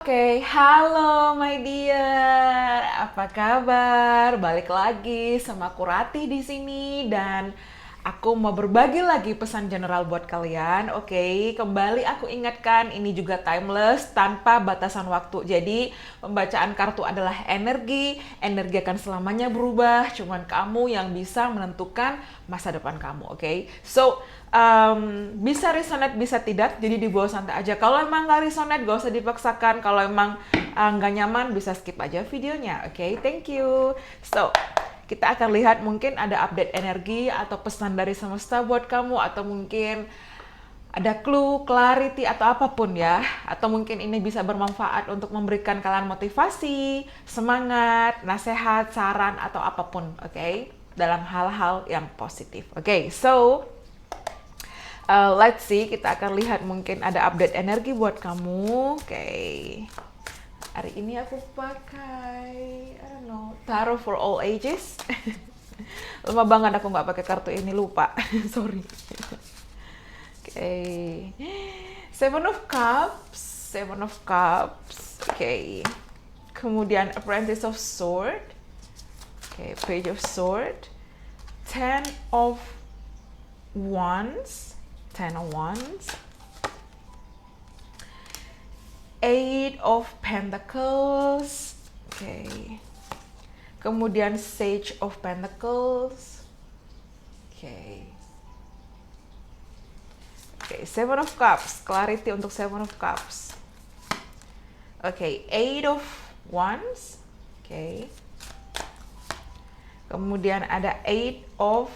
Oke, halo my dear. Apa kabar? Balik lagi sama aku Ratih di sini dan aku mau berbagi lagi pesan general buat kalian. Oke, kembali aku ingatkan ini juga timeless tanpa batasan waktu. Jadi, pembacaan kartu adalah energi, energi akan selamanya berubah. Cuman kamu yang bisa menentukan masa depan kamu, oke? So, bisa resonate bisa tidak, jadi dibawa santai aja. Kalau emang nggak resonate gak usah dipaksakan. Kalau emang nggak nyaman bisa skip aja videonya, oke? Thank you. So kita akan lihat mungkin ada update energi atau pesan dari semesta buat kamu, atau mungkin ada clue, clarity, atau apapun ya. Atau mungkin ini bisa bermanfaat untuk memberikan kalian motivasi, semangat, nasihat, saran, atau apapun, oke? Dalam hal-hal yang positif. Oke, so let's see, kita akan lihat mungkin ada update energi buat kamu. Oke. Hari ini aku pakai, I don't know, Tarot for All Ages. Lama banget aku nggak pakai kartu ini, lupa. Sorry. Oke. Seven of Cups, Seven of Cups. Oke. Kemudian Apprentice of Sword. Oke, Page of Sword. Ten of Wands. Ten of Wands, Eight of Pentacles, okay. Kemudian Sage of Pentacles, okay. Okay, Seven of Cups, clarity untuk Seven of Cups, okay. Eight of Wands, okay. Kemudian ada Eight of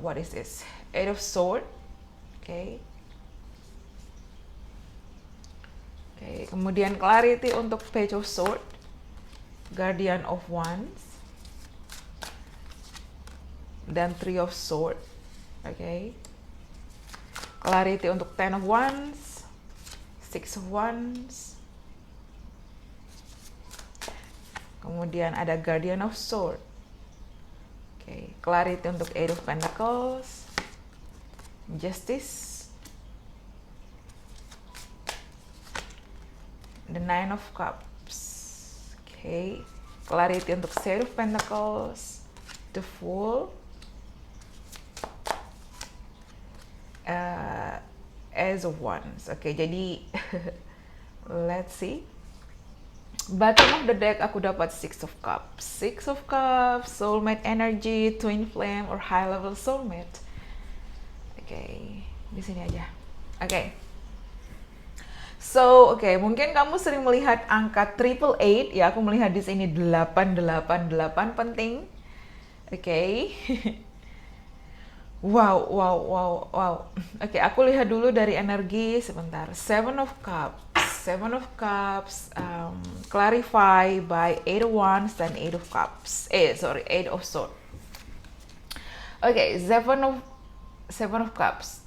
what is this? Eight of Sword, okay. Okay, kemudian clarity untuk Page of Sword, Guardian of Wands, dan Three of Sword, okay. Clarity untuk Ten of Wands, Six of Wands, kemudian ada Guardian of Sword, okay. Clarity untuk Eight of Pentacles, Justice, the Nine of Cups, okay. Clarity untuk Sage of Pentacles, the Fool, Ace of Wands. Oke, jadi let's see. Bottom of the deck aku dapat Six of Cups. Six of Cups, soulmate energy, twin flame, or high level soulmate. Oke, di sini aja. Oke. So, mungkin kamu sering melihat angka triple eight ya. Aku melihat di sini 888 penting. Oke. Wow. Oke, aku lihat dulu dari energi sebentar. Seven of Cups, clarify by Eight of Wands dan Eight of Cups. Eight of Swords. Oke, Seven of Cups.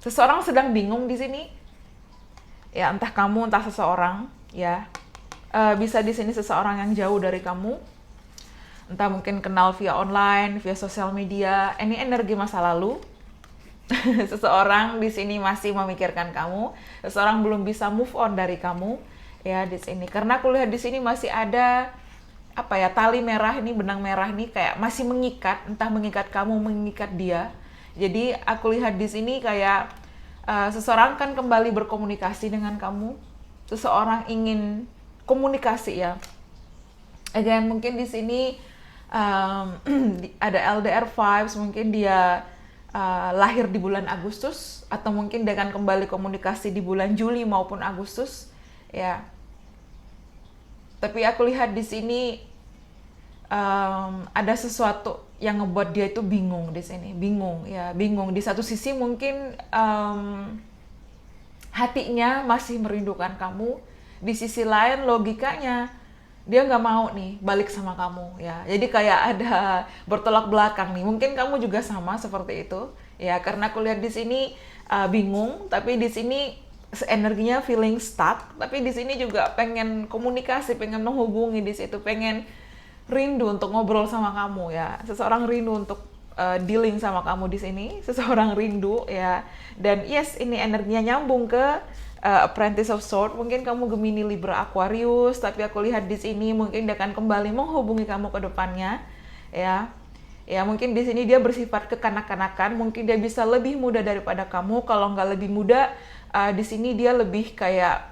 Seseorang sedang bingung di sini. Ya, entah kamu, entah seseorang. Ya, bisa di sini seseorang yang jauh dari kamu. Entah mungkin kenal via online, via sosial media. Ini energi masa lalu. Seseorang di sini masih memikirkan kamu. Seseorang belum bisa move on dari kamu. Ya, di sini. Karena aku lihat di sini masih ada tali merah ini, benang merah ini kayak masih mengikat, entah mengikat kamu, mengikat dia. Jadi aku lihat di sini kayak seseorang kan kembali berkomunikasi dengan kamu. Seseorang ingin komunikasi ya. Again, mungkin di sini ada LDR vibes, mungkin dia lahir di bulan Agustus, atau mungkin dia akan kembali komunikasi di bulan Juli maupun Agustus, ya. Tapi aku lihat di sini ada sesuatu yang ngebuat dia itu bingung di sini, bingung. Di satu sisi mungkin hatinya masih merindukan kamu, di sisi lain logikanya dia nggak mau nih balik sama kamu, ya. Jadi kayak ada bertolak belakang nih. Mungkin kamu juga sama seperti itu, ya. Karena aku lihat di sini bingung, tapi di sini energinya feeling stuck, tapi di sini juga pengen komunikasi, pengen menghubungi di situ, pengen rindu untuk ngobrol sama kamu, ya. Seseorang rindu untuk dealing sama kamu di sini, seseorang rindu, ya. Dan yes, ini energinya nyambung ke Apprentice of Sword, mungkin kamu Gemini, Libra, Aquarius, tapi aku lihat di sini mungkin dia akan kembali menghubungi kamu ke depannya, ya. Ya, mungkin di sini dia bersifat kekanak-kanakan, mungkin dia bisa lebih muda daripada kamu. Kalau nggak lebih muda, di sini dia lebih kayak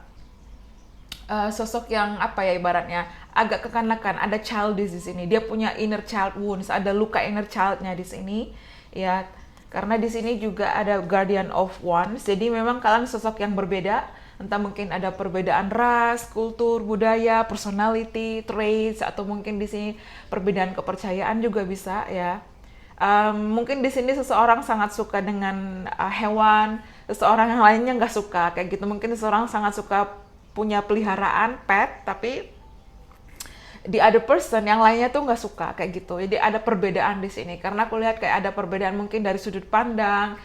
sosok yang apa ya, ibaratnya agak kekanakan, ada childish di sini. Dia punya inner child wounds, ada luka inner childnya di sini, ya. Karena di sini juga ada Guardian of Wands, jadi memang kalian sosok yang berbeda. Entah mungkin ada perbedaan ras, kultur, budaya, personality, traits, atau mungkin di sini perbedaan kepercayaan juga bisa, ya. Mungkin di sini seseorang sangat suka dengan hewan, seseorang yang lainnya nggak suka kayak gitu. Mungkin seseorang sangat suka punya peliharaan pet, tapi the other person yang lainnya tuh nggak suka kayak gitu. Jadi ada perbedaan di sini karena aku lihat kayak ada perbedaan mungkin dari sudut pandang,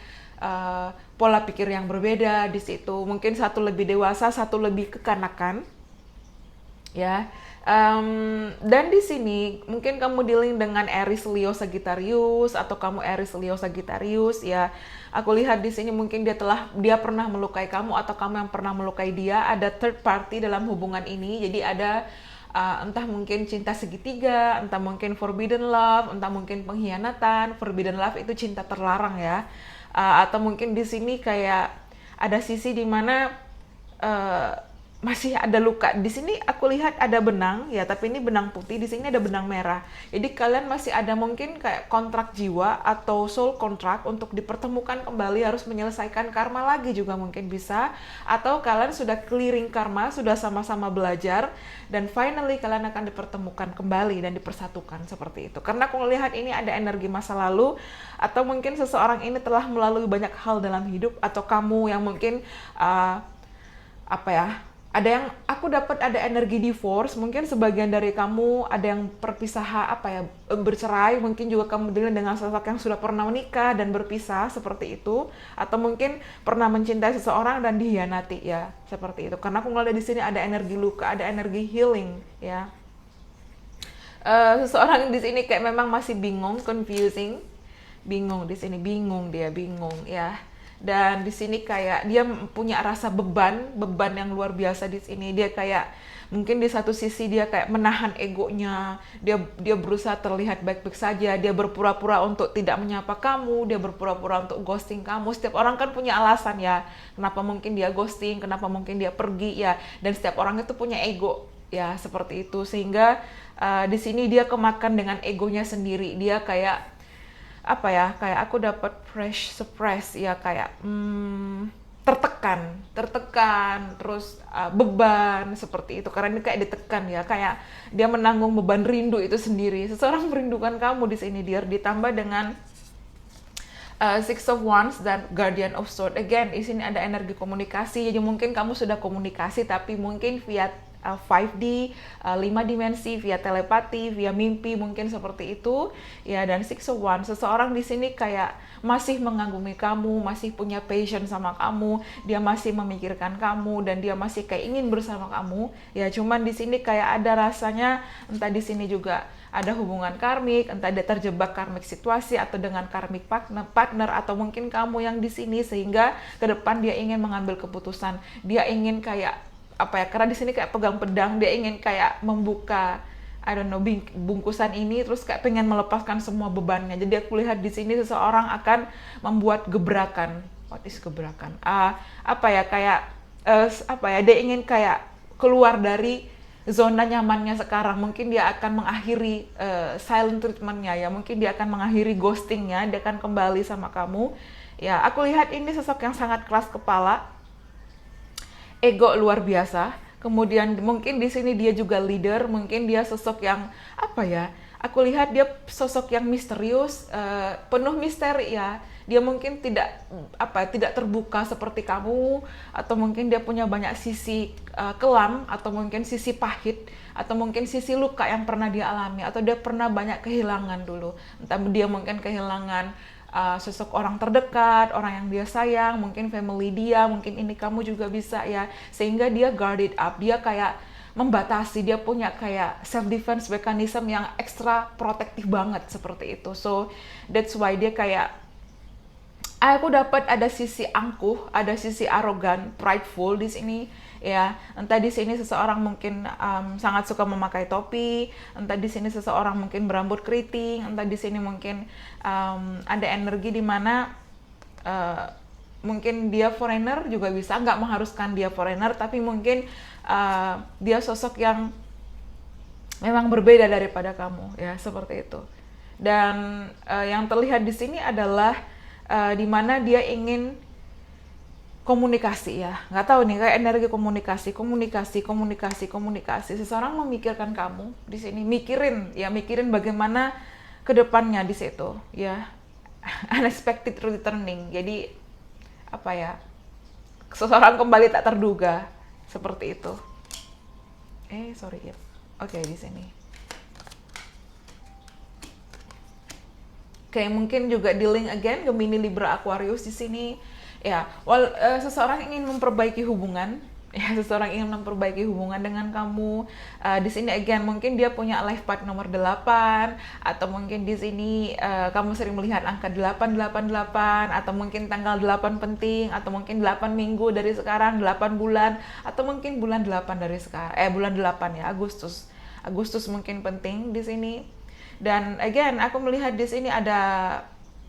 pola pikir yang berbeda di situ. Mungkin satu lebih dewasa, satu lebih kekanakan, ya. Dan di sini mungkin kamu dealing dengan Aries, Leo, Sagittarius, atau kamu Aries, Leo, Sagittarius, ya. Aku lihat di sini mungkin dia pernah melukai kamu atau kamu yang pernah melukai dia. Ada third party dalam hubungan ini. Jadi ada entah mungkin cinta segitiga, entah mungkin forbidden love, entah mungkin pengkhianatan. Forbidden love itu cinta terlarang, ya. Atau mungkin di sini kayak ada sisi di mana masih ada luka. Di sini aku lihat ada benang, ya, tapi ini benang putih, di sini ada benang merah. Jadi kalian masih ada mungkin kayak kontrak jiwa atau soul contract untuk dipertemukan kembali, harus menyelesaikan karma lagi juga mungkin bisa. Atau kalian sudah clearing karma, sudah sama-sama belajar, dan finally kalian akan dipertemukan kembali dan dipersatukan seperti itu. Karena aku melihat ini ada energi masa lalu, atau mungkin seseorang ini telah melalui banyak hal dalam hidup, atau kamu yang mungkin apa ya, ada yang aku dapat ada energi divorce, mungkin sebagian dari kamu ada yang perpisahan, apa ya, bercerai, mungkin juga kamu dengan sosok yang sudah pernah menikah dan berpisah seperti itu, atau mungkin pernah mencintai seseorang dan dikhianati, ya, seperti itu. Karena aku ngeliat di sini ada energi luka, ada energi healing, ya. Seseorang di sini kayak memang masih bingung, confusing, bingung di sini, bingung, ya. Dan di sini kayak dia punya rasa beban yang luar biasa di sini. Dia kayak mungkin di satu sisi dia kayak menahan egonya, dia berusaha terlihat baik-baik saja, dia berpura-pura untuk tidak menyapa kamu, dia berpura-pura untuk ghosting kamu. Setiap orang kan punya alasan, ya, kenapa mungkin dia ghosting, kenapa mungkin dia pergi, ya. Dan setiap orang itu punya ego, ya, seperti itu. Sehingga di sini dia kemakan dengan egonya sendiri. Dia kayak apa ya, kayak aku dapat fresh surprise, ya, kayak tertekan, terus beban seperti itu. Karena ini kayak ditekan, ya, kayak dia menanggung beban rindu itu sendiri. Seseorang merindukan kamu di sini, dia ditambah dengan Six of Wands dan Guardian of Sword. Again, di sini ada energi komunikasi. Jadi mungkin kamu sudah komunikasi, tapi mungkin via 5D, 5 dimensi, via telepati, via mimpi, mungkin seperti itu, ya. Dan Six of Wands, seseorang di sini kayak masih mengagumi kamu, masih punya passion sama kamu, dia masih memikirkan kamu, dan dia masih kayak ingin bersama kamu, ya. Cuman di sini kayak ada rasanya, entah di sini juga ada hubungan karmik, entah dia terjebak karmik situasi atau dengan karmik partner, atau mungkin kamu yang di sini, sehingga ke depan dia ingin mengambil keputusan, dia ingin kayak apa ya, karena di sini kayak pegang pedang, dia ingin kayak membuka bungkusan ini, terus kayak pengen melepaskan semua bebannya. Jadi aku lihat di sini seseorang akan membuat gebrakan. What is gebrakan? Apa ya, kayak apa ya, dia ingin kayak keluar dari zona nyamannya sekarang. Mungkin dia akan mengakhiri silent treatmentnya, ya. Mungkin dia akan mengakhiri ghostingnya, dia akan kembali sama kamu, ya. Aku lihat ini sosok yang sangat keras kepala, ego luar biasa. Kemudian mungkin di sini dia juga leader, mungkin dia sosok yang apa ya? Aku lihat dia sosok yang misterius, penuh misteri, ya. Dia mungkin tidak terbuka seperti kamu, atau mungkin dia punya banyak sisi kelam, atau mungkin sisi pahit, atau mungkin sisi luka yang pernah dia alami, atau dia pernah banyak kehilangan dulu. Entah dia mungkin kehilangan sosok orang terdekat, orang yang dia sayang, mungkin family dia, mungkin ini kamu juga bisa, ya. Sehingga dia guarded up, dia kayak membatasi, dia punya kayak self defense mechanism yang ekstra protektif banget seperti itu. So that's why dia kayak Aku dapat ada sisi angkuh, ada sisi arogan, prideful di sini ya. Entah di sini seseorang mungkin sangat suka memakai topi, entah di sini seseorang mungkin berambut keriting, entah di sini mungkin ada energi di mana uh, mungkin dia foreigner juga bisa, nggak mengharuskan dia foreigner, tapi mungkin dia sosok yang memang berbeda daripada kamu ya, seperti itu. Dan yang terlihat di sini adalah di mana dia ingin komunikasi ya, nggak tahu nih, kayak energi komunikasi, komunikasi, komunikasi, komunikasi. Seseorang memikirkan kamu di sini, mikirin bagaimana kedepannya di situ ya. Unexpected returning, jadi apa ya, seseorang kembali tak terduga seperti itu. Sorry ya. Oke, di sini. Kayak mungkin juga dealing again Gemini, Libra, Aquarius di sini. Ya, seseorang ingin memperbaiki hubungan. Ya, seseorang ingin memperbaiki hubungan dengan kamu. Di sini again mungkin dia punya life path nomor 8, atau mungkin di sini kamu sering melihat angka 888, atau mungkin tanggal 8 penting, atau mungkin 8 minggu dari sekarang, 8 bulan, atau mungkin bulan 8 dari sekarang. Bulan 8 ya, Agustus. Agustus mungkin penting di sini. Dan again, aku melihat di sini ada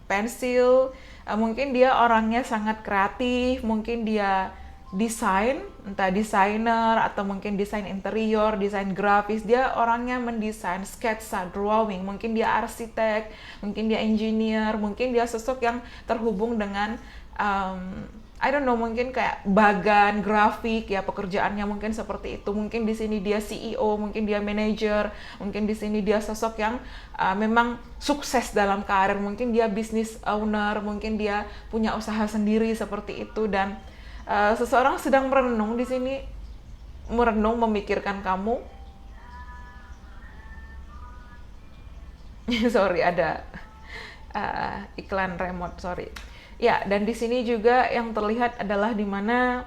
pensil. Mungkin dia orangnya sangat kreatif, mungkin dia desain, entah desainer atau mungkin desain interior, desain grafis. Dia orangnya mendesain, sketsa, drawing. Mungkin dia arsitek, mungkin dia engineer, mungkin dia sosok yang terhubung dengan I don't know, mungkin kayak bagan grafik ya, pekerjaannya mungkin seperti itu. Mungkin di sini dia CEO, mungkin dia manager, mungkin di sini dia sosok yang memang sukses dalam karir, mungkin dia business owner, mungkin dia punya usaha sendiri seperti itu. Dan seseorang sedang merenung di sini, merenung, memikirkan kamu. Sorry, ada iklan remote, sorry. Ya, dan di sini juga yang terlihat adalah di mana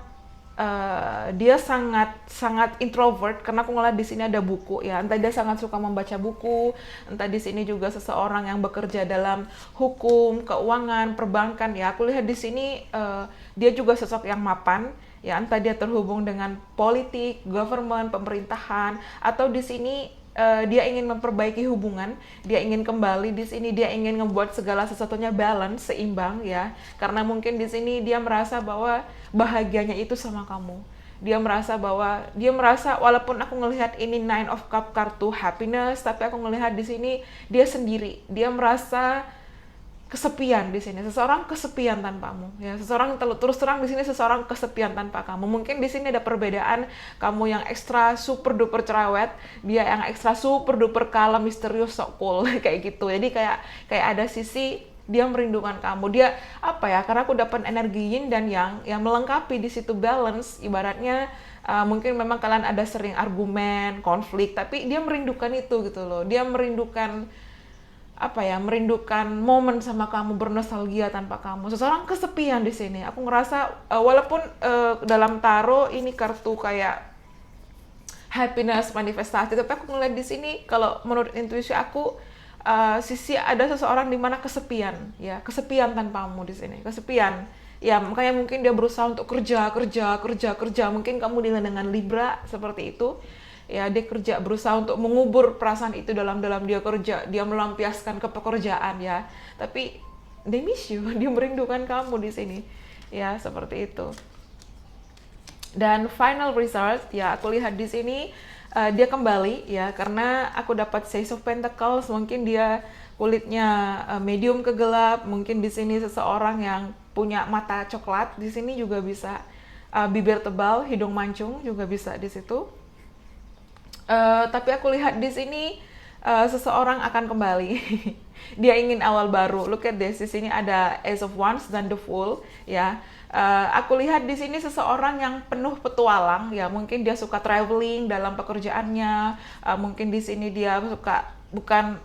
dia sangat introvert, karena aku ngeliat di sini ada buku ya. Entah dia sangat suka membaca buku, entah di sini juga seseorang yang bekerja dalam hukum, keuangan, perbankan ya. Aku lihat di sini dia juga sosok yang mapan ya, entah dia terhubung dengan politik, government, pemerintahan, atau di sini dia ingin memperbaiki hubungan, dia ingin kembali di sini, dia ingin membuat segala sesuatunya balance, seimbang ya. Karena mungkin di sini dia merasa bahwa bahagianya itu sama kamu. Dia merasa walaupun aku ngelihat ini Nine of Cup, kartu happiness, tapi aku ngelihat di sini dia sendiri. Dia merasa kesepian di sini. Seseorang kesepian tanpamu ya. Seseorang terus terang di sini, seseorang kesepian tanpa kamu. Mungkin di sini ada perbedaan, kamu yang ekstra super duper cerewet, dia yang ekstra super duper kalem, misterius, sok cool kayak gitu. Jadi kayak ada sisi dia merindukan kamu. Dia apa ya? Karena aku dapat energi yin dan yang melengkapi di situ, balance. Ibaratnya mungkin memang kalian ada sering argumen, konflik, tapi dia merindukan itu gitu loh. Dia merindukan merindukan momen sama kamu, bernostalgia tanpa kamu. Seseorang kesepian di sini. Aku ngerasa walaupun dalam tarot ini kartu kayak happiness, manifestasi, tapi aku ngeliat di sini kalau menurut intuisi aku sisi ada seseorang di mana kesepian, ya, kesepian tanpamu di sini, kesepian. Ya, makanya mungkin dia berusaha untuk kerja. Mungkin kamu dengan Libra seperti itu. Ya, dia kerja, berusaha untuk mengubur perasaan itu dalam dia kerja, dia melampiaskan ke pekerjaan ya. Tapi they miss you, dia merindukan kamu di sini. Ya, seperti itu. Dan final result ya, aku lihat di sini dia kembali ya, karena aku dapat Six of Pentacles. Mungkin dia kulitnya medium ke gelap, mungkin di sini seseorang yang punya mata coklat, di sini juga bisa bibir tebal, hidung mancung juga bisa di situ. Tapi aku lihat di sini seseorang akan kembali. Dia ingin awal baru. Look at this. Di sini ada Ace of Wands dan The Fool. Ya, aku lihat di sini seseorang yang penuh petualang. Ya, mungkin dia suka traveling dalam pekerjaannya. Mungkin di sini dia suka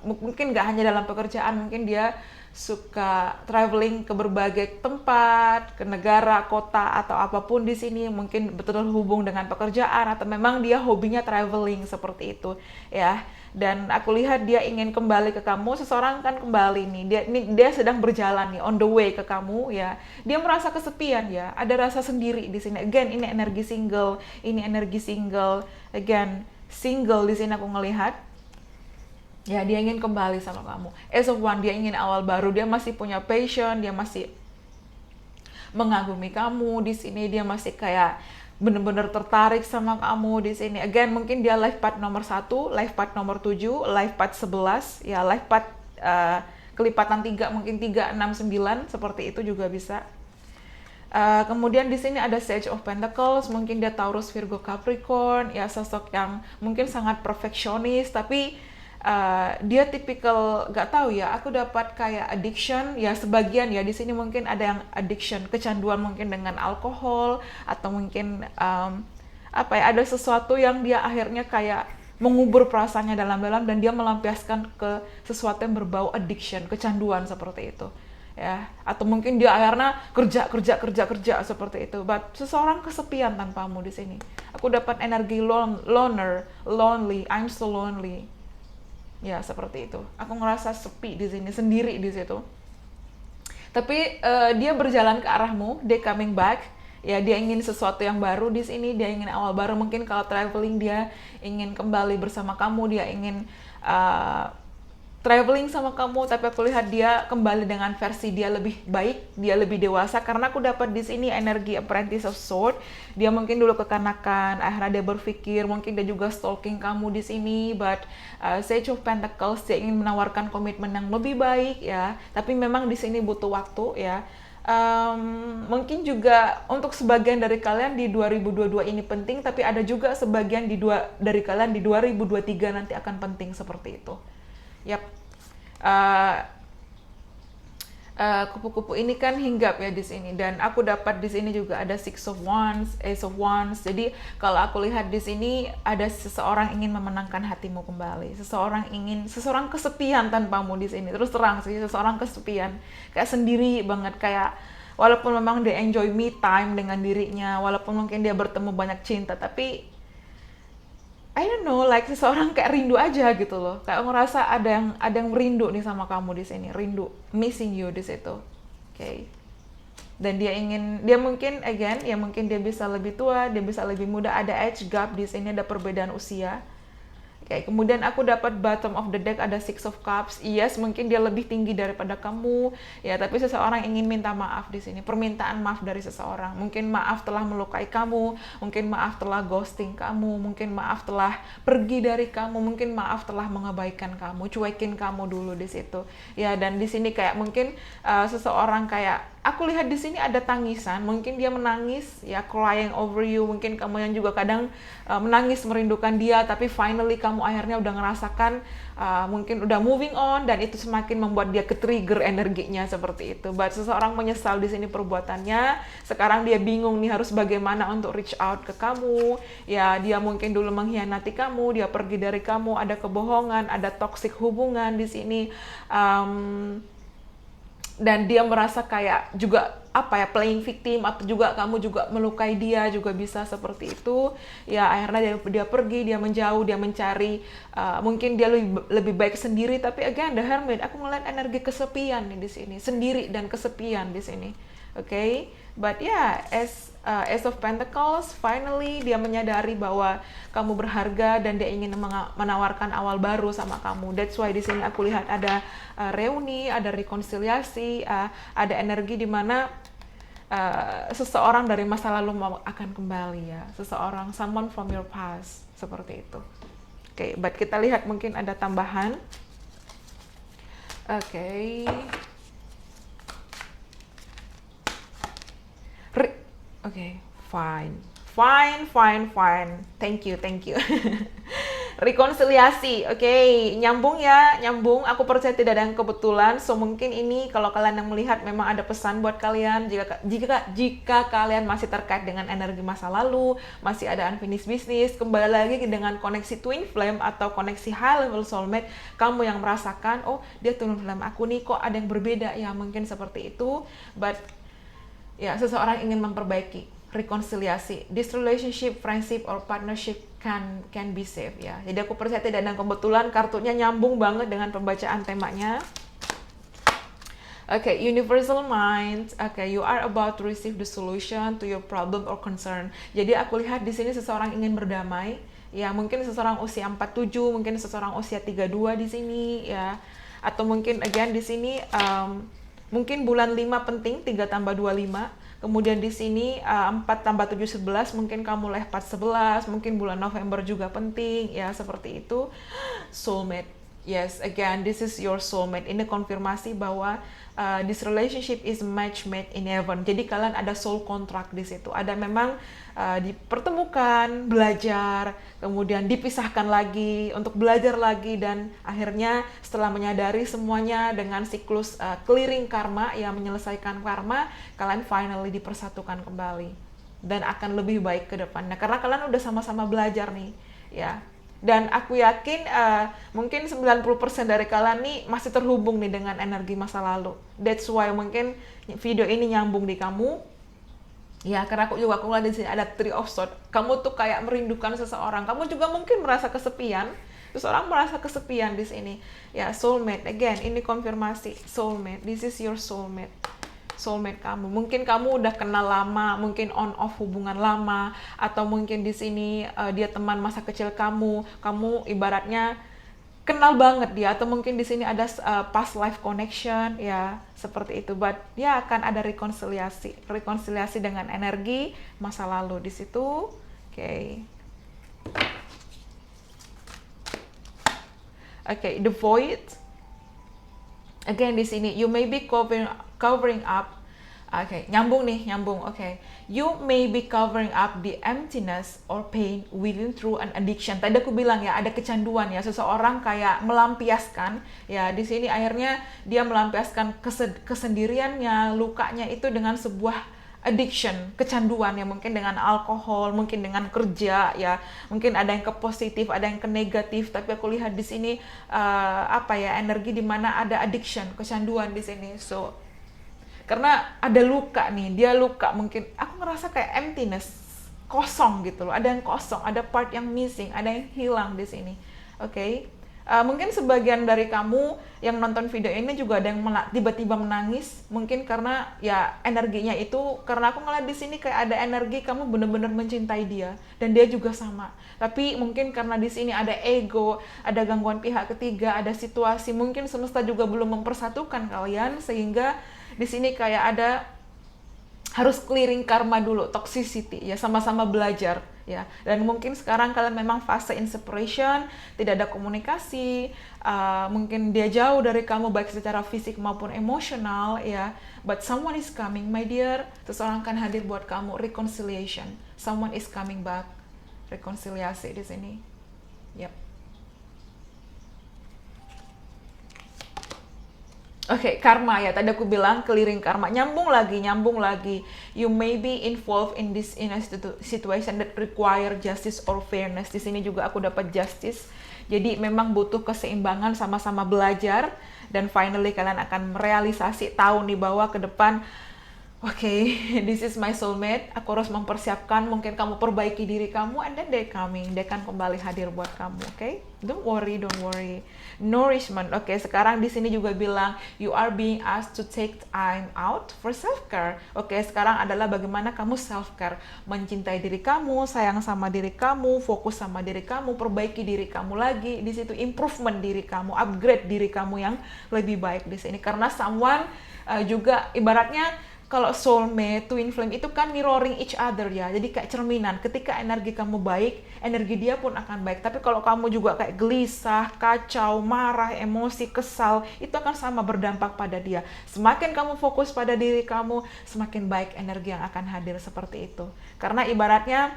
mungkin nggak hanya dalam pekerjaan, mungkin dia suka traveling ke berbagai tempat, ke negara, kota atau apapun di sini, mungkin betul-betul hubung dengan pekerjaan atau memang dia hobinya traveling seperti itu ya. Dan aku lihat dia ingin kembali ke kamu, seseorang kan kembali nih, dia sedang berjalan nih on the way ke kamu ya. Dia merasa kesepian ya, ada rasa sendiri di sini. Again, ini energi single, again single di sini aku ngelihat. Ya, dia ingin kembali sama kamu. As of one, dia ingin awal baru, dia masih punya passion, dia masih mengagumi kamu di sini, dia masih kayak bener-bener tertarik sama kamu di sini. Again, mungkin dia life path nomor 1, life path nomor 7, life path 11, ya life path kelipatan 3, mungkin 3, 6, 9, seperti itu juga bisa. Kemudian di sini ada Sage of Pentacles, mungkin dia Taurus, Virgo, Capricorn, ya sosok yang mungkin sangat perfeksionis, tapi dia tipikal, gak tahu ya, aku dapat kayak addiction ya, sebagian ya di sini mungkin ada yang addiction, kecanduan mungkin dengan alkohol atau mungkin ada sesuatu yang dia akhirnya kayak mengubur perasaannya dalam-dalam dan dia melampiaskan ke sesuatu yang berbau addiction, kecanduan seperti itu ya, atau mungkin dia akhirnya kerja seperti itu. But seseorang kesepian tanpamu di sini. Aku dapat energi lonely, I'm so lonely. Ya, seperti itu. Aku ngerasa sepi di sini, sendiri di situ. Tapi dia berjalan ke arahmu, dia coming back. Ya, dia ingin sesuatu yang baru di sini, dia ingin awal baru. Mungkin kalau traveling dia ingin kembali bersama kamu, dia ingin traveling sama kamu, tapi aku lihat dia kembali dengan versi dia lebih baik, dia lebih dewasa, karena aku dapat di sini energi Apprentice of Sword. Dia mungkin dulu kekanakan, akhirnya dia berpikir, mungkin dia juga stalking kamu di sini, but Sage of Pentacles, dia ingin menawarkan komitmen yang lebih baik ya, tapi memang di sini butuh waktu ya. Mungkin juga untuk sebagian dari kalian di 2022 ini penting, tapi ada juga sebagian dari kalian di 2023 nanti akan penting seperti itu. Yap, kupu-kupu ini kan hinggap ya di sini, dan aku dapat di sini juga ada Six of Wands, Ace of Wands. Jadi kalau aku lihat di sini ada seseorang ingin memenangkan hatimu kembali, seseorang kesepian tanpamu di sini. Terus terang sih, seseorang kesepian, kayak sendiri banget, kayak walaupun memang dia enjoy me time dengan dirinya, walaupun mungkin dia bertemu banyak cinta, tapi I don't know, like seseorang kayak rindu aja gitu loh. Kayak ngerasa ada yang rindu nih sama kamu di sini, rindu, missing you di situ. Okay. Dan dia mungkin again, ya mungkin dia bisa lebih tua, dia bisa lebih muda, ada age gap di sini, ada perbedaan usia. Oke, kemudian aku dapat bottom of the deck ada Six of Cups. Yes, mungkin dia lebih tinggi daripada kamu, ya. Tapi seseorang ingin minta maaf di sini. Permintaan maaf dari seseorang. Mungkin maaf telah melukai kamu, mungkin maaf telah ghosting kamu, mungkin maaf telah pergi dari kamu, mungkin maaf telah mengabaikan kamu, cuekin kamu dulu di situ. Ya, dan di sini kayak mungkin seseorang kayak aku lihat di sini ada tangisan, mungkin dia menangis, ya crying over you. Mungkin kamu yang juga kadang menangis merindukan dia, tapi finally kamu akhirnya udah ngerasakan, mungkin udah moving on, dan itu semakin membuat dia ke-trigger energinya seperti itu. But seseorang menyesal di sini perbuatannya. Sekarang dia bingung nih harus bagaimana untuk reach out ke kamu. Ya, dia mungkin dulu mengkhianati kamu, dia pergi dari kamu, ada kebohongan, ada toxic hubungan di sini. Dan dia merasa kayak juga playing victim, atau juga kamu juga melukai dia, juga bisa seperti itu ya. Akhirnya dia pergi, dia menjauh, dia mencari, mungkin dia lebih baik sendiri. Tapi again, the Hermit, aku ngeliat energi kesepian nih di sini, sendiri dan kesepian di sini. Okay, but yeah, Ace of Pentacles, finally dia menyadari bahwa kamu berharga dan dia ingin menawarkan awal baru sama kamu. That's why di sini aku lihat ada reuni, ada rekonsiliasi, ada energi di mana seseorang dari masa lalu akan kembali ya. Seseorang, someone from your past, seperti itu. Okay, but kita lihat mungkin ada tambahan. Okay. Okay, fine. Thank you. Rekonsiliasi, oke, nyambung ya, nyambung. Aku percaya tidak ada yang kebetulan. So mungkin ini kalau kalian yang melihat memang ada pesan buat kalian. Jika kalian masih terkait dengan energi masa lalu, masih ada unfinished business, kembali lagi dengan koneksi twin flame atau koneksi high level soulmate. Kamu yang merasakan, oh dia twin flame aku nih, kok ada yang berbeda ya, mungkin seperti itu. But ya, seseorang ingin memperbaiki, rekonsiliasi. This relationship, friendship, or partnership can be saved ya. Jadi aku percaya tidak ada kebetulan, kartunya nyambung banget dengan pembacaan temanya. Okay, universal mind. Okay, you are about to receive the solution to your problem or concern. Jadi aku lihat di sini seseorang ingin berdamai. Ya, mungkin seseorang usia 47, mungkin seseorang usia 32 di sini ya. Atau mungkin again di sini mungkin bulan 5 penting, 3 tambah 2 5. Kemudian di sini 4 tambah 7 11, mungkin kamu lewat 11, mungkin bulan November juga penting ya, seperti itu. Soulmate. Yes, again, this is your soulmate. Ini konfirmasi bahwa this relationship is match made in heaven. Jadi kalian ada soul contract di situ. Ada memang dipertemukan, belajar, kemudian dipisahkan lagi untuk belajar lagi, dan akhirnya setelah menyadari semuanya dengan siklus clearing karma yang menyelesaikan karma, kalian finally dipersatukan kembali dan akan lebih baik ke depannya karena kalian udah sama-sama belajar nih ya. Dan aku yakin mungkin 90% dari kalian nih masih terhubung nih dengan energi masa lalu. That's why mungkin video ini nyambung di kamu. Ya, karena aku ngeliat di sini ada Three of Swords. Kamu tuh kayak merindukan seseorang. Kamu juga mungkin merasa kesepian. Seseorang merasa kesepian di sini. Ya, soulmate. Again, ini konfirmasi soulmate. This is your soulmate. Soulmate kamu. Mungkin kamu udah kenal lama, mungkin on off hubungan lama, atau mungkin di sini dia teman masa kecil kamu. Kamu ibaratnya kenal banget dia, atau mungkin di sini ada past life connection ya, seperti itu. But ya akan ada rekonsiliasi dengan energi masa lalu di situ. Oke. Oke, the void. Again di sini you may be covering up. Oke, nyambung. Oke. You may be covering up the emptiness or pain within through an addiction. Tadi aku bilang ya, ada kecanduan ya, seseorang kayak melampiaskan ya, di sini akhirnya dia melampiaskan kesendiriannya, lukanya itu dengan sebuah addiction, kecanduan ya, mungkin dengan alkohol, mungkin dengan kerja ya, mungkin ada yang ke positif, ada yang ke negatif, tapi aku lihat di sini energi di mana ada addiction, kecanduan di sini. So karena ada luka nih, dia luka, mungkin aku ngerasa kayak emptiness, kosong gitu loh, ada yang kosong, ada part yang missing, ada yang hilang di sini. Oke. Mungkin sebagian dari kamu yang nonton video ini juga ada yang tiba-tiba menangis, mungkin karena ya energinya itu, karena aku ngeliat di sini kayak ada energi kamu benar-benar mencintai dia dan dia juga sama. Tapi mungkin karena di sini ada ego, ada gangguan pihak ketiga, ada situasi, mungkin semesta juga belum mempersatukan kalian, sehingga di sini kayak ada harus clearing karma dulu, toxicity ya, sama-sama belajar ya. Dan mungkin sekarang kalian memang fase in separation, tidak ada komunikasi, mungkin dia jauh dari kamu baik secara fisik maupun emosional ya. But someone is coming, my dear. Seseorang akan hadir buat kamu, reconciliation. Someone is coming back, rekonsiliasi di sini. Yep. Oke, karma ya. Tadi aku bilang clearing karma. Nyambung lagi. You may be involved in a situation that require justice or fairness. Di sini juga aku dapat justice. Jadi memang butuh keseimbangan, sama-sama belajar, dan finally kalian akan merealisasi, tahu nih bahwa ke depan okay, this is my soulmate. Aku harus mempersiapkan, mungkin kamu perbaiki diri kamu, and then they akan kembali hadir buat kamu, okay? Don't worry. Nourishment, okay. Sekarang di sini juga bilang you are being asked to take time out for self-care. Okay, sekarang adalah bagaimana kamu self-care, mencintai diri kamu, sayang sama diri kamu, fokus sama diri kamu, perbaiki diri kamu lagi. Di situ improvement diri kamu, upgrade diri kamu yang lebih baik di sini. Karena someone juga ibaratnya, kalau soulmate, twin flame itu kan mirroring each other ya. Jadi kayak cerminan. Ketika energi kamu baik, energi dia pun akan baik. Tapi kalau kamu juga kayak gelisah, kacau, marah, emosi, kesal, itu akan sama berdampak pada dia. Semakin kamu fokus pada diri kamu, semakin baik energi yang akan hadir, seperti itu. Karena ibaratnya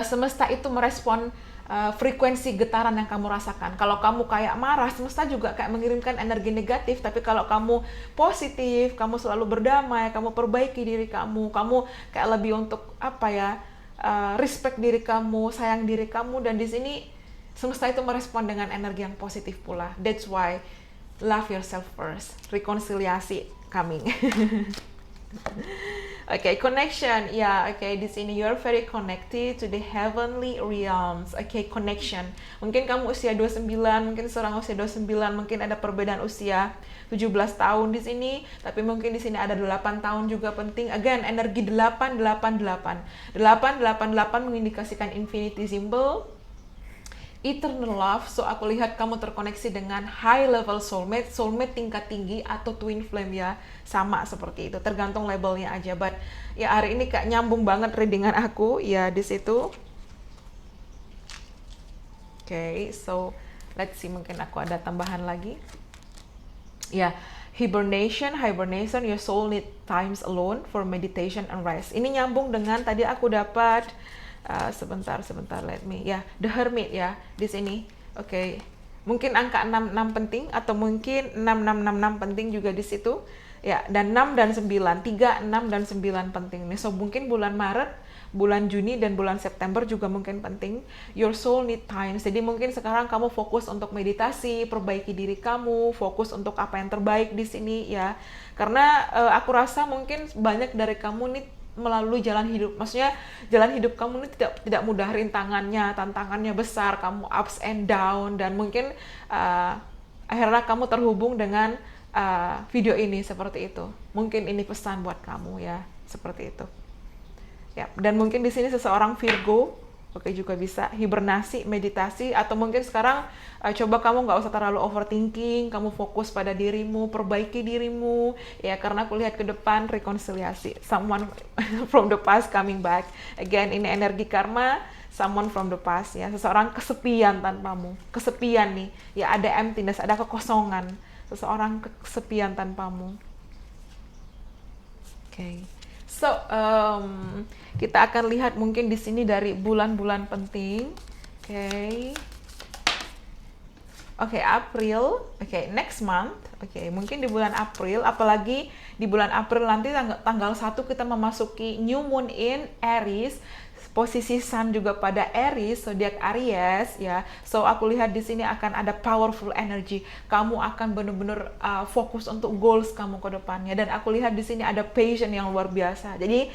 semesta itu merespon frekuensi getaran yang kamu rasakan. Kalau kamu kayak marah, semesta juga kayak mengirimkan energi negatif. Tapi kalau kamu positif, kamu selalu berdamai, kamu perbaiki diri kamu kayak lebih untuk apa ya, respect diri kamu, sayang diri kamu, dan di sini semesta itu merespon dengan energi yang positif pula. That's why love yourself first. Rekonsiliasi coming. Okay, connection. Yeah, okay, di sini you're very connected to the heavenly realms. Okay, connection. Mungkin kamu usia 29, mungkin seorang usia 29, mungkin ada perbedaan usia 17 tahun di sini, tapi mungkin di sini ada 8 tahun juga penting. Again, energi 888. 888 mengindikasikan infinity symbol, eternal love. So aku lihat kamu terkoneksi dengan high level soulmate tingkat tinggi atau twin flame ya, sama seperti itu, tergantung labelnya aja. But ya hari ini kayak nyambung banget readingan aku ya di situ. Okay, so let's see, mungkin aku ada tambahan lagi ya. Hibernation, your soul need times alone for meditation and rest. Ini nyambung dengan tadi aku dapat sebentar, let me ya, The Hermit ya di sini. Oke, mungkin angka 66 penting, atau mungkin 6666 penting juga di situ ya, dan 6 dan 9, 3, 6 dan 9 penting nih. So mungkin bulan Maret, bulan Juni dan bulan September juga mungkin penting. Your soul need time. Jadi mungkin sekarang kamu fokus untuk meditasi, perbaiki diri kamu, fokus untuk apa yang terbaik di sini ya. Karena aku rasa mungkin banyak dari kamu nih melalui jalan hidup, maksudnya jalan hidup kamu ini tidak mudah, tantangannya besar, kamu ups and down, dan mungkin akhirnya kamu terhubung dengan video ini seperti itu. Mungkin ini pesan buat kamu ya, seperti itu. Ya, dan mungkin di sini seseorang Virgo, oke, juga bisa hibernasi, meditasi, atau mungkin sekarang coba kamu nggak usah terlalu overthinking, kamu fokus pada dirimu, perbaiki dirimu, ya, karena aku lihat ke depan rekonsiliasi, someone from the past coming back. Again, ini energi karma, someone from the past ya, seseorang kesepian tanpamu, kesepian nih, ya, ada emptiness, ada kekosongan, seseorang kesepian tanpamu. Oke. So, kita akan lihat mungkin di sini dari bulan-bulan penting. Oke, April. Oke, next month. Oke, mungkin di bulan April, apalagi di bulan April nanti tanggal 1 kita memasuki new moon in Aries. Posisi Sun juga pada Aries, zodiak Aries ya. So aku lihat di sini akan ada powerful energy. Kamu akan benar-benar fokus untuk goals kamu ke depannya, dan aku lihat di sini ada passion yang luar biasa. Jadi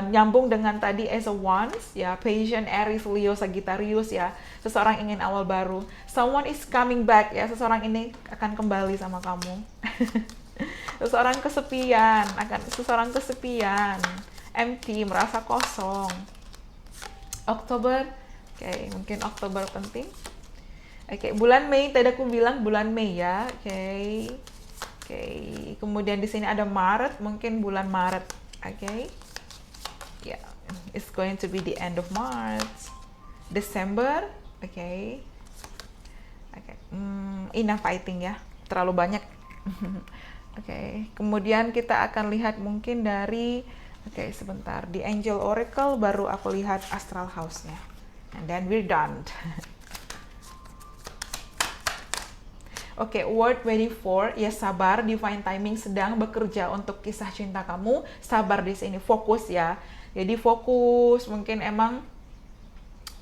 nyambung dengan tadi as a Wands ya, passion Aries, Leo, Sagittarius ya. Seseorang ingin awal baru. Someone is coming back ya. Seseorang ini akan kembali sama kamu. Seseorang kesepian, empty, merasa kosong. Oktober, oke, mungkin Oktober penting. Oke, bulan Mei, tadi aku bilang bulan Mei ya. Oke. Kemudian di sini ada Maret, mungkin bulan Maret. Oke. Yeah, it's going to be the end of March. Desember, oke. Enough fighting ya, terlalu banyak. Oke. Kemudian kita akan lihat mungkin dari sebentar, di Angel Oracle, baru aku lihat Astral House-nya. And then we're done. Word 24, ya, sabar, divine timing sedang bekerja untuk kisah cinta kamu. Sabar di sini, fokus ya. Jadi fokus, mungkin emang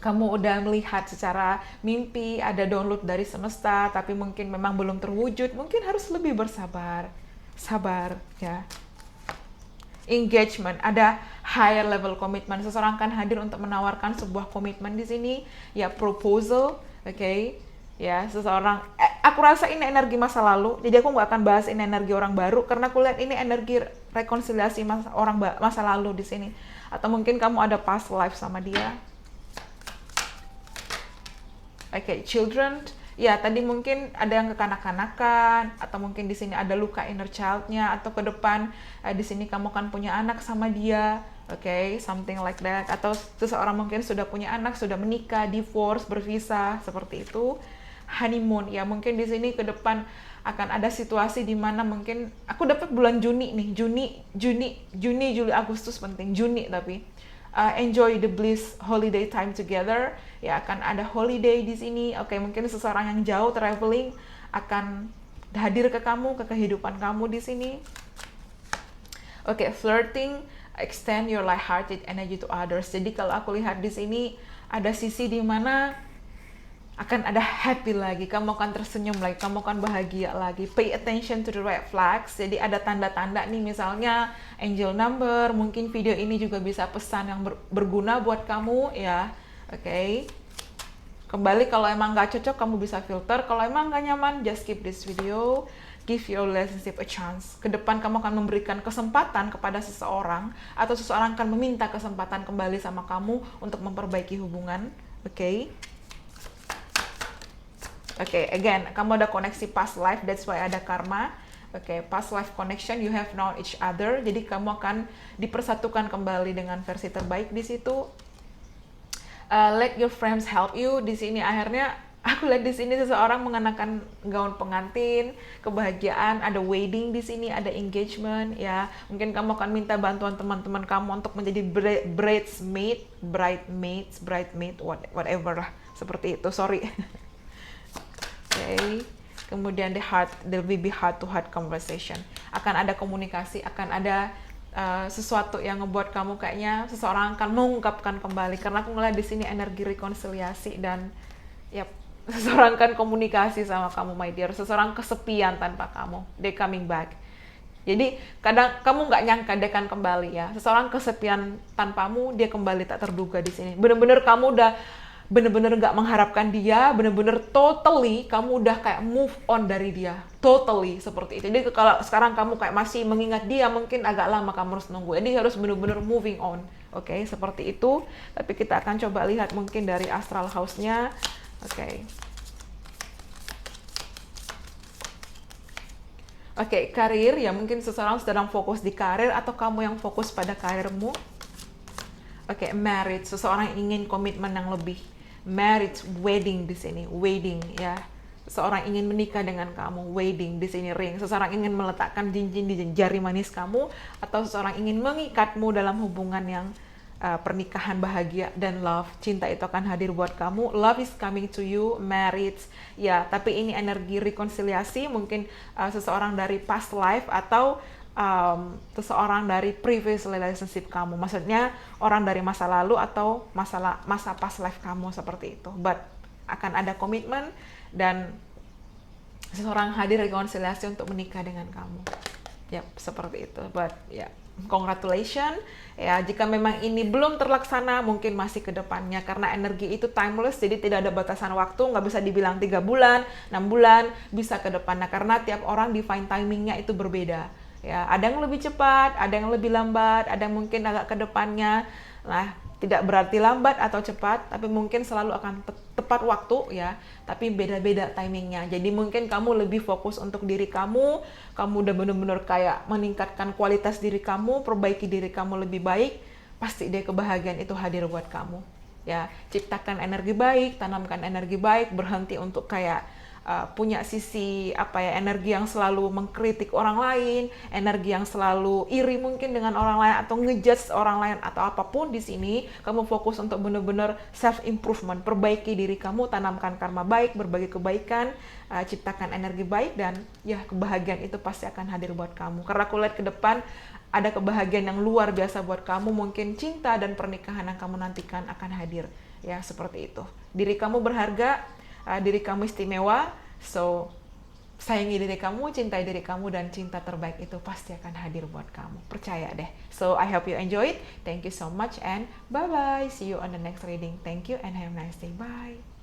kamu udah melihat secara mimpi, ada download dari semesta, tapi mungkin memang belum terwujud. Mungkin harus lebih bersabar. Sabar ya. Engagement, ada higher level commitment. Seseorang akan hadir untuk menawarkan sebuah komitmen di sini, ya, proposal, ya, seseorang. Aku rasa ini energi masa lalu, jadi aku nggak akan bahas ini energi orang baru, karena aku lihat ini energi rekonsiliasi masa lalu di sini. Atau mungkin kamu ada past life sama dia. Children. Ya, tadi mungkin ada yang kekanak-kanakan, atau mungkin di sini ada luka inner child-nya, atau ke depan di sini kamu akan punya anak sama dia, something like that. Atau seseorang mungkin sudah punya anak, sudah menikah, divorce, berpisah, seperti itu. Honeymoon, ya, mungkin di sini ke depan akan ada situasi di mana mungkin aku dapat bulan Juni nih, Juni, Juli, Agustus penting, Juni tapi enjoy the bliss holiday time together. Ya, akan ada holiday di sini. Oke, mungkin seseorang yang jauh traveling akan hadir ke kamu, ke kehidupan kamu di sini. Oke, flirting, extend your light-hearted energy to others. Jadi kalau aku lihat di sini ada sisi di mana akan ada happy lagi, kamu akan tersenyum lagi, kamu akan bahagia lagi. Pay attention to the red flags. Jadi ada tanda-tanda nih, misalnya angel number. Mungkin video ini juga bisa pesan yang berguna buat kamu ya. Oke. Kembali kalau emang nggak cocok kamu bisa filter. Kalau emang nggak nyaman, just skip this video. Give your relationship a chance. Kedepan kamu akan memberikan kesempatan kepada seseorang, atau seseorang akan meminta kesempatan kembali sama kamu untuk memperbaiki hubungan. Oke. Oke, again, kamu ada koneksi past life, that's why ada karma. Oke, past life connection, you have known each other. Jadi kamu akan dipersatukan kembali dengan versi terbaik di situ. Let your friends help you. Di sini akhirnya aku lihat di sini seseorang mengenakan gaun pengantin, kebahagiaan, ada wedding di sini, ada engagement ya. Mungkin kamu akan minta bantuan teman-teman kamu untuk menjadi bridesmaid, whatever lah, seperti itu. Sorry. Okay. Kemudian there will be heart-to-heart conversation. Akan ada komunikasi, akan ada sesuatu yang ngebuat kamu kayaknya seseorang akan mengungkapkan kembali. Karena aku ngeliat di sini energi rekonsiliasi dan seseorang akan komunikasi sama kamu, my dear. Seseorang kesepian tanpa kamu, they coming back. Jadi kadang kamu nggak nyangka dia akan kembali ya. Seseorang kesepian tanpamu, dia kembali tak terduga di sini. Bener-bener kamu udah bener-bener nggak mengharapkan dia, bener-bener totally kamu udah kayak move on dari dia, totally seperti itu. Jadi kalau sekarang kamu kayak masih mengingat dia, mungkin agak lama kamu harus nunggu. Jadi harus bener-bener moving on, oke, seperti itu. Tapi kita akan coba lihat mungkin dari astral house-nya, oke. Oke, karir ya, mungkin seseorang sedang fokus di karir atau kamu yang fokus pada karirmu. Oke, marriage, seseorang ingin komitmen yang lebih. Marriage, wedding di sini, wedding ya. Seseorang ingin menikah dengan kamu, wedding di sini, ring. Seseorang ingin meletakkan cincin di jari manis kamu, atau seseorang ingin mengikatmu dalam hubungan yang pernikahan bahagia dan love. Cinta itu akan hadir buat kamu. Love is coming to you, marriage ya. Tapi ini energi rekonsiliasi, mungkin seseorang dari past life atau seseorang dari previous relationship kamu, maksudnya orang dari masa lalu atau masa past life kamu, seperti itu. But akan ada komitmen dan seseorang hadir rekonsiliasi untuk menikah dengan kamu. Yap, seperti itu. But ya, congratulations ya. Jika memang ini belum terlaksana, mungkin masih ke depannya, karena energi itu timeless, jadi tidak ada batasan waktu, nggak bisa dibilang 3 bulan, 6 bulan, bisa ke depannya, karena tiap orang divine timingnya itu berbeda. Ya, ada yang lebih cepat, ada yang lebih lambat, ada yang mungkin agak ke depannya. Nah, tidak berarti lambat atau cepat, tapi mungkin selalu akan tepat waktu ya, tapi beda-beda timingnya. Jadi mungkin kamu lebih fokus untuk diri kamu udah bener-bener kayak meningkatkan kualitas diri kamu, perbaiki diri kamu lebih baik, pasti deh kebahagiaan itu hadir buat kamu. Ya, ciptakan energi baik, tanamkan energi baik, berhenti untuk kayak punya sisi energi yang selalu mengkritik orang lain, energi yang selalu iri mungkin dengan orang lain atau ngejudge orang lain atau apapun. Di sini kamu fokus untuk benar-benar self improvement, perbaiki diri kamu, tanamkan karma baik, berbagi kebaikan, ciptakan energi baik, dan ya kebahagiaan itu pasti akan hadir buat kamu. Karena aku lihat ke depan ada kebahagiaan yang luar biasa buat kamu, mungkin cinta dan pernikahan yang kamu nantikan akan hadir ya, seperti itu. Diri kamu berharga, diri kamu istimewa, so sayangi diri kamu, cintai diri kamu, dan cinta terbaik itu pasti akan hadir buat kamu, percaya deh. So I hope you enjoy it. Thank you so much and bye bye, see you on the next reading. Thank you and have a nice day. Bye.